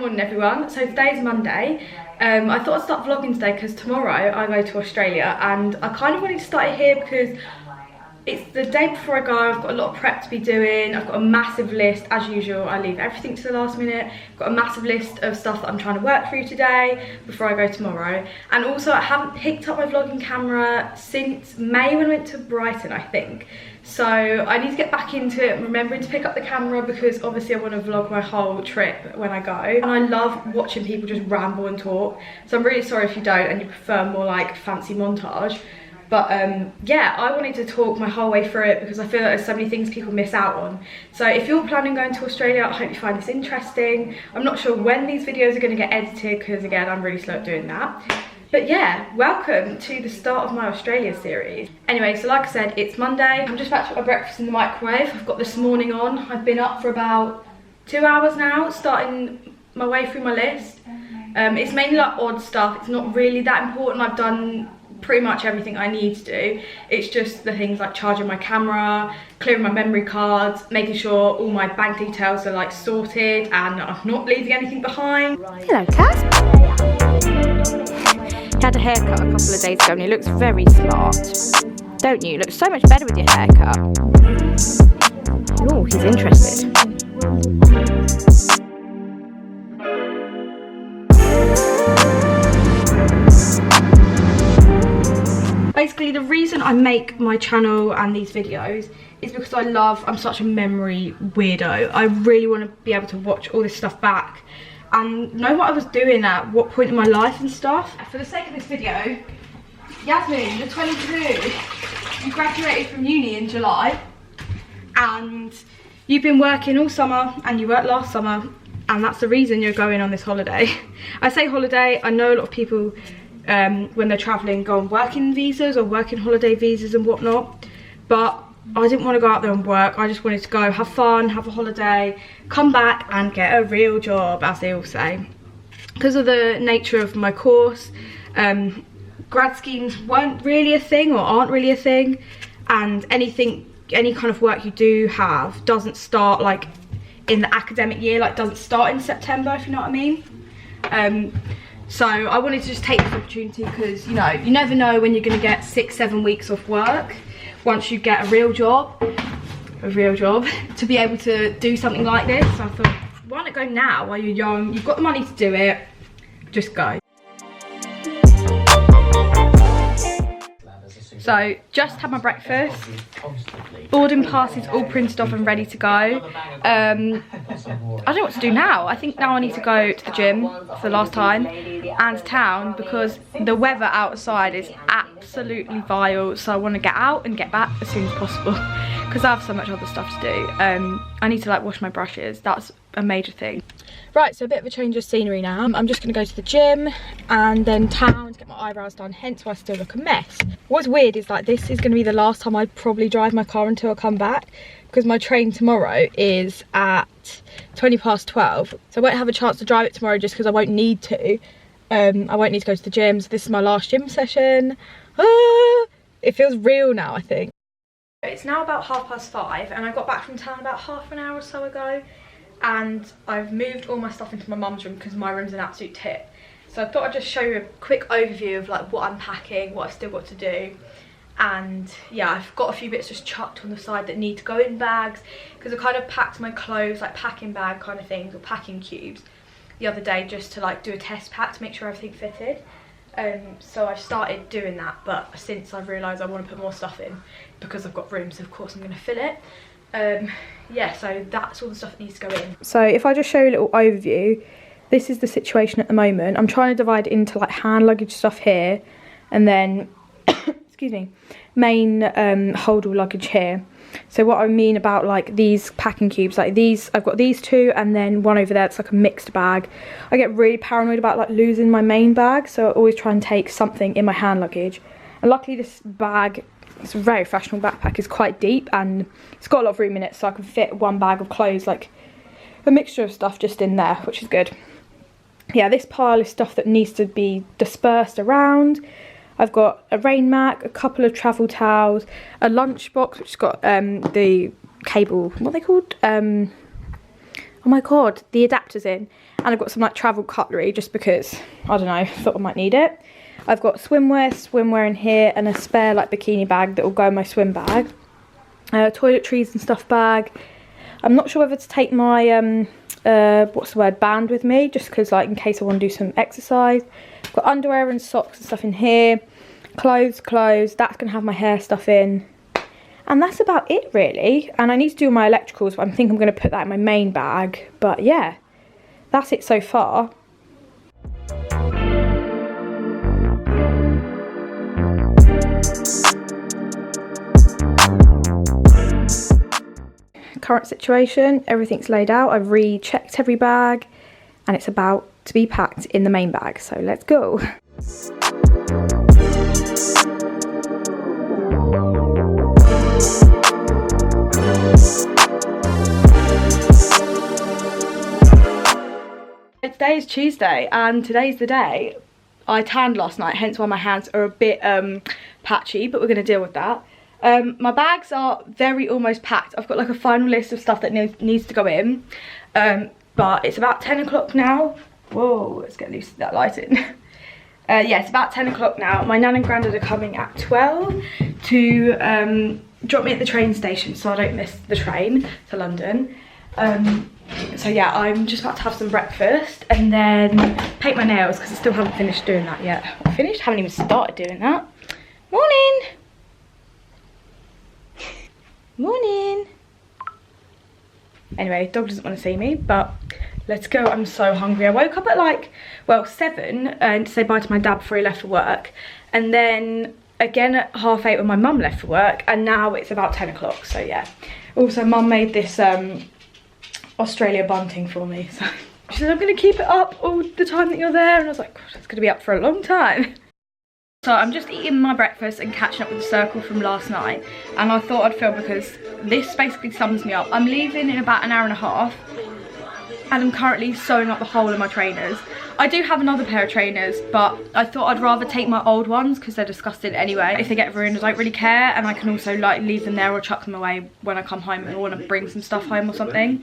morning everyone. So today's Monday. I thought I'd start vlogging today because tomorrow I go to Australia, and I kind of wanted to start it here because it's the day before I go. I've got a lot of prep to be doing. I've got a massive list. As usual, I leave everything to the last minute. I've got a massive list of stuff that I'm trying to work through today before I go tomorrow. And also I haven't picked up my vlogging camera since May when I went to Brighton, I think. So I need to get back into it, remembering to pick up the camera, because obviously I want to vlog my whole trip when I go. And I love watching people just ramble and talk. So I'm really sorry if you don't and you prefer more like fancy montage. But yeah, I wanted to talk my whole way through it because I feel like there's so many things people miss out on. So if you're planning going to Australia, I hope you find this interesting. I'm not sure when these videos are going to get edited because again, I'm really slow at doing that. But yeah, welcome to the start of my Australia series. Anyway, so like I said, it's Monday. I'm just about to put my breakfast in the microwave. I've got this morning on. I've been up for about 2 hours now, starting my way through my list. It's mainly like odd stuff. It's not really that important. I've done pretty much everything I need to do. It's just the things like charging my camera, clearing my memory cards, making sure all my bank details are like sorted and I'm not leaving anything behind. Hello, Cass. He had a haircut a couple of days ago and he looks very smart. Don't you? Look so much better with your haircut. Oh, he's interested. Basically, the reason I make my channel and these videos is because I'm such a memory weirdo. I really want to be able to watch all this stuff back and know what I was doing at what point in my life and stuff. For the sake of this video, Yasmin, you're 22. You graduated from uni in July and you've been working all summer and you worked last summer, and that's the reason you're going on this holiday. I say holiday, I know a lot of people when they're traveling go on working visas or working holiday visas and whatnot, but I didn't want to go out there and work. I just wanted to go have fun, have a holiday, come back and get a real job, as they all say. Because of the nature of my course, grad schemes weren't really a thing or aren't really a thing, and any kind of work you do have doesn't start like in the academic year, like doesn't start in September, if you know what I mean. So I wanted to just take this opportunity because, you know, you never know when you're going to get 6-7 weeks off work once you get a real job, to be able to do something like this. So I thought, why not go now while you're young? You've got the money to do it, just go. So just had my breakfast, boarding passes all printed off and ready to go. I don't know what to do now. I think now I need to go to the gym for the last time and town because the weather outside is absolutely vile. So I want to get out and get back as soon as possible because I have so much other stuff to do. I need to like wash my brushes. That's a major thing. Right, so a bit of a change of scenery now. I'm just going to go to the gym and then town to get my eyebrows done, hence why I still look a mess. What's weird is like this is going to be the last time I probably drive my car until I come back because my train tomorrow is at 12:20. So I won't have a chance to drive it tomorrow just because I won't need to. I won't need to go to the gym, so this is my last gym session. It feels real now, I think. It's now about 5:30 and I got back from town about half an hour or so ago. And I've moved all my stuff into my mum's room because my room's an absolute tip. So I thought I'd just show you a quick overview of like what I'm packing, what I've still got to do. And yeah, I've got a few bits just chucked on the side that need to go in bags because I kind of packed my clothes like packing bag kind of things or packing cubes the other day just to like do a test pack to make sure everything fitted. So I've started doing that, but since I've realised I want to put more stuff in because I've got room, so of course I'm going to fill it. Yeah, so that's all the stuff that needs to go in. So if I just show you a little overview, this is the situation at the moment. I'm trying to divide into like hand luggage stuff here and then excuse me, main hold all luggage here. So what I mean about like these packing cubes, like these, I've got these two and then one over there, it's like a mixed bag. I get really paranoid about like losing my main bag, so I always try and take something in my hand luggage. And luckily this bag, it's a very fashionable backpack, is quite deep and it's got a lot of room in it, so I can fit one bag of clothes, like a mixture of stuff just in there, which is good. Yeah, this pile is stuff that needs to be dispersed around. I've got a rain mat, a couple of travel towels, a lunch box which has got the cable, what are they called? Oh my god, the adapter's in. And I've got some like travel cutlery just because, I don't know, thought I might need it. I've got swimwear in here, and a spare like bikini bag that will go in my swim bag. Toiletries and stuff bag. I'm not sure whether to take my what's the word, band with me, just because like in case I want to do some exercise. I've got underwear and socks and stuff in here. Clothes, that's gonna have my hair stuff in. And that's about it really. And I need to do my electricals, but I think I'm gonna put that in my main bag. But yeah, that's it so far. Current situation, everything's laid out. I've rechecked every bag and it's about to be packed in the main bag, so let's go. Today is Tuesday and today's the day. I tanned last night, hence why my hands are a bit patchy, but we're going to deal with that. My bags are very almost packed. I've got like a final list of stuff that needs to go in, but it's about 10 o'clock now. Whoa, let's get loose to that lighting. Yeah, it's about 10 o'clock now. My nan and granddad are coming at 12 to drop me at the train station so I don't miss the train to London. So yeah, I'm just about to have some breakfast and then paint my nails because I still haven't finished doing that yet. Haven't even started doing that. Morning! Morning. Anyway, dog doesn't want to see me, but let's go. I'm so hungry. I woke up at like, well, 7 to say bye to my dad before he left for work, and then again at 8:30 when my mum left for work, and now it's about 10 o'clock, so yeah. Also, mum made this Australia bunting for me, so she said I'm going to keep it up all the time that you're there, and I was like, God, it's going to be up for a long time. So I'm just eating my breakfast and catching up with the circle from last night, and I thought I'd film because this basically sums me up. I'm leaving in about an hour and a half and I'm currently sewing up the whole of my trainers. I do have another pair of trainers, but I thought I'd rather take my old ones because they're disgusting anyway. If they get ruined, I don't really care, and I can also like leave them there or chuck them away when I come home and want to bring some stuff home or something.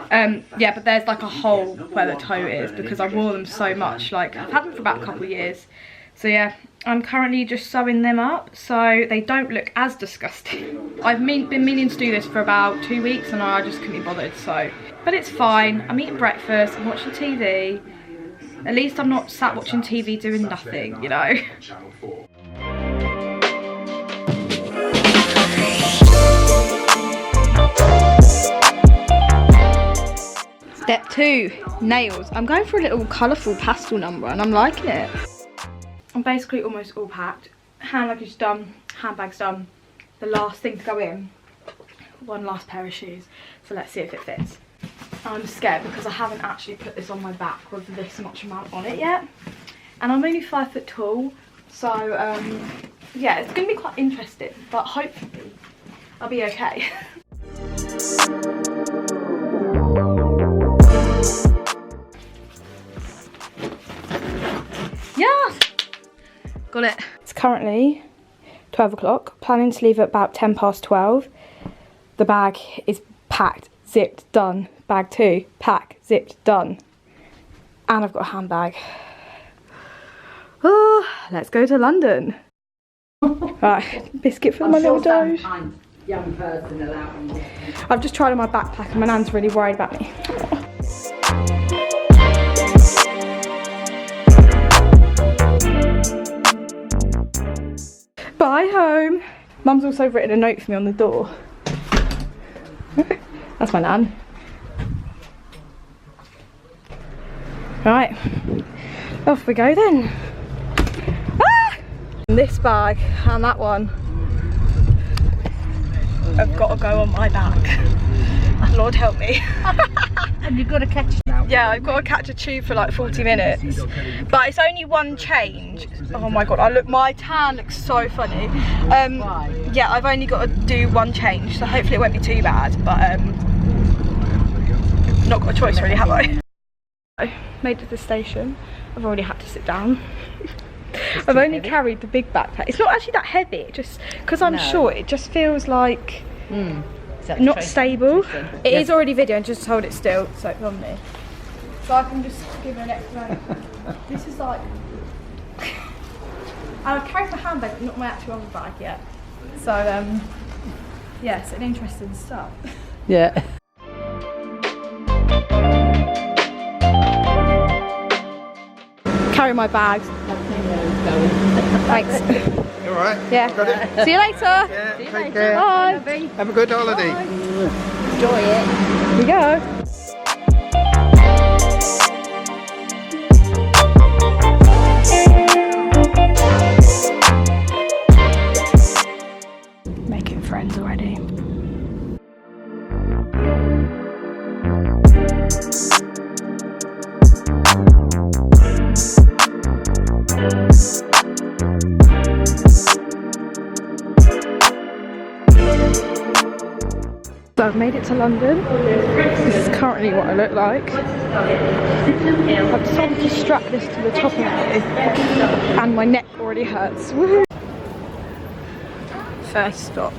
Yeah, but there's like a hole where the toe is because I wore them so much. Like, I've had them for about a couple of years. So yeah, I'm currently just sewing them up so they don't look as disgusting. I've been meaning to do this for about 2 weeks and I just couldn't be bothered, so. But it's fine, I'm eating breakfast, I'm watching TV. At least I'm not sat watching TV doing nothing, you know. Step 2, nails. I'm going for a little colourful pastel number and I'm liking it. I'm basically almost all packed. Hand luggage done, handbag's done. The last thing to go in, one last pair of shoes. So let's see if it fits. I'm scared because I haven't actually put this on my back with this much amount on it yet. And I'm only 5 foot tall. So yeah, it's gonna be quite interesting, but hopefully I'll be okay. Yes! Got it. It's currently 12 o'clock, planning to leave at about 10 past 12. The bag is packed, zipped, done. Bag 2, pack, zipped, done. And I've got a handbag. Oh, let's go to London. Right, biscuit for my little doge. Young person allowing. I've just tried on my backpack and my nan's really worried about me. Bye home. Mum's also written a note for me on the door. That's my nan. Right, off we go then. Ah! This bag and that one have got to go on my back. Lord help me. And you've got to catch it. Yeah, I've got to catch a tube for like 40 minutes. But it's only one change. Oh my god, my tan looks so funny. Yeah, I've only got to do one change, so hopefully it won't be too bad. But not got a choice really, have I? I made it to the station. I've already had to sit down. I've only carried the big backpack. It's not actually that heavy, just because I'm short, it just feels like not stable. It is already video, and just hold it still so it's on me. So I can just give it an explanation. This is like, I've carried my handbag, but not my actual other bag yet. So yeah, it's an interesting stuff. Yeah. Carry my bags. Thanks. You alright? Yeah. Got it? See you later. Yeah, take care. Bye. Have a good holiday. Enjoy it. Here we go. Making friends already. So I've made it to London. This is currently what I look like. I've decided to strap this to the top of me and my neck already hurts. Woohoo! First stop.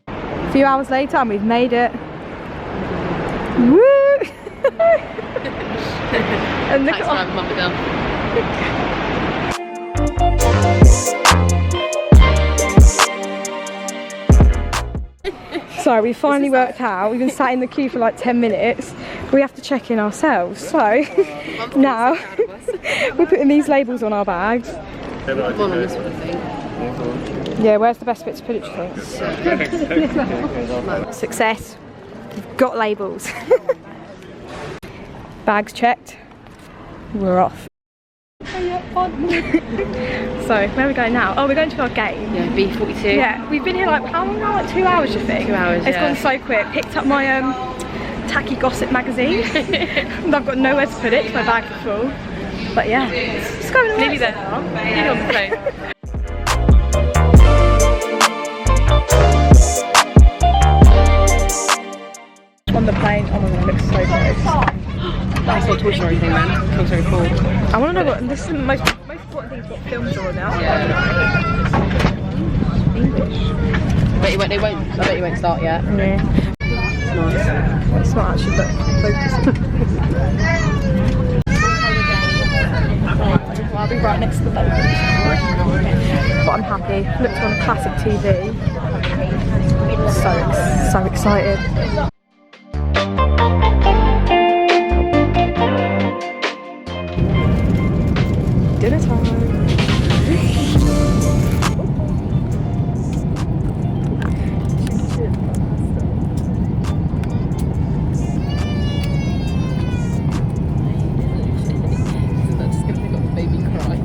A few hours later and we've made it. Woo! And look at Mum and Dad. So we finally worked out. We've been sat in the queue for like 10 minutes. We have to check in ourselves. So now we're putting these labels on our bags. One on this one, I think. Yeah, where's the best bit to put it, do you think? Success. We've got labels. Bags checked. We're off. So, where are we going now? Oh, we're going to our game. Yeah, B42. Yeah, we've been here like, how long now? Like 2 hours, you think? 2 hours, It's yeah. gone so quick. Picked up my tacky gossip magazine. And I've got nowhere to put it because my bags are full. But yeah, it's going Nearly there. Nearly on the plane. on the plane. Oh my god, it looks so good. That's not Toy Story thing, man. Toy Story 4. I want to know what, this is the most important thing is what films are on now. Yeah. English. I bet you won't start yet. Yeah. It's nice. It's not actually focused. Well, I'll be right next to the boat. But I'm happy. Looked on classic TV. So excited. Dinner time. That's just gonna make the baby cry.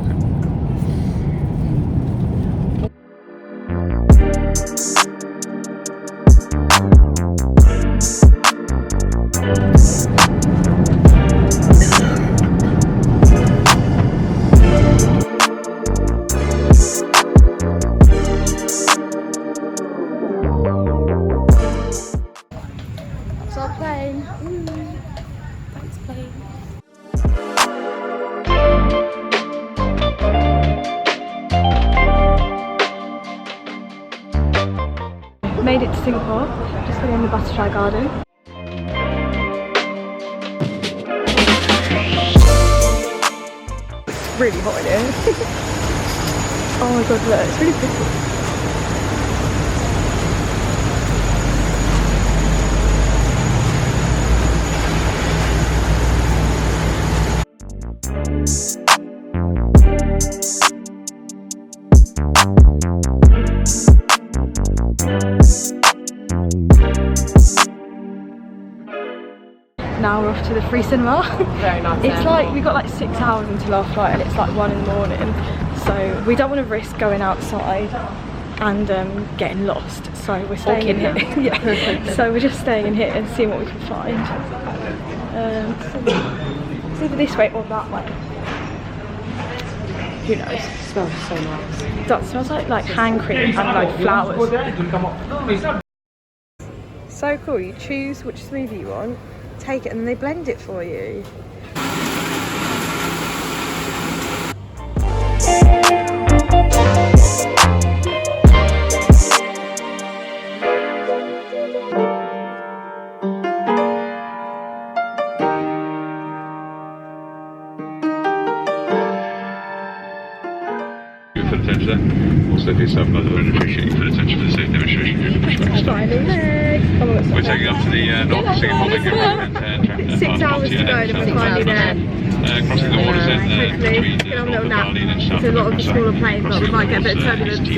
That's our plane. Thanks, plane. Made it to Singapore. Just been in the butterfly garden. It's really hot in here. Oh my god, look, it's really pretty. Now we're off to the free cinema. Very nice. It's like, we got like 6 hours until our flight and it's like 1 in the morning. So we don't want to risk going outside and getting lost. So we're staying in here. Yeah. So we're just staying in here and seeing what we can find. It's either this way or that way. Who knows? It smells so nice. It does. It smells like hand cream and like flowers. So cool, you choose which smoothie you want, take it and they blend it for you. For the attention there. Also, if yourself another and appreciate you for the attention for the safe demonstration during the bushfire start. We're taking up to the North of Singapore Lake and 6 hours to go, then we're finally there. Crossing the waters Hopefully, get on a little nap. It's a lot of the smaller planes, but we might get a bit of turbulence.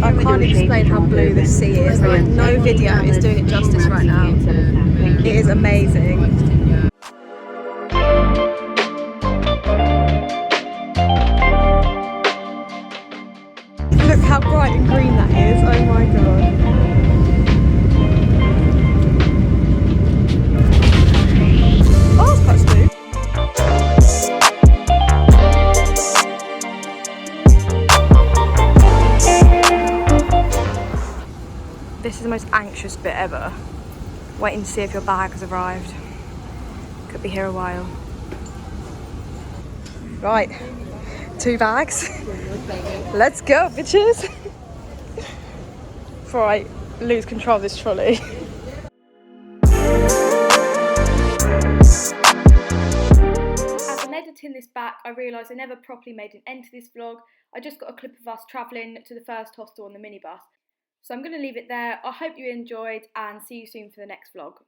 I can't explain how blue this sea is. Like, no video is doing it justice right now. It is amazing. Look how bright and green that is. Oh my god. Oh, it's quite smooth. This is the most anxious bit ever. Waiting to see if your bag has arrived. Could be here a while. Right, 2 bags. Let's go, bitches. Before I lose control of this trolley. As I'm editing this back, I realised I never properly made an end to this vlog. I just got a clip of us travelling to the first hostel on the minibus. So I'm going to leave it there. I hope you enjoyed and see you soon for the next vlog.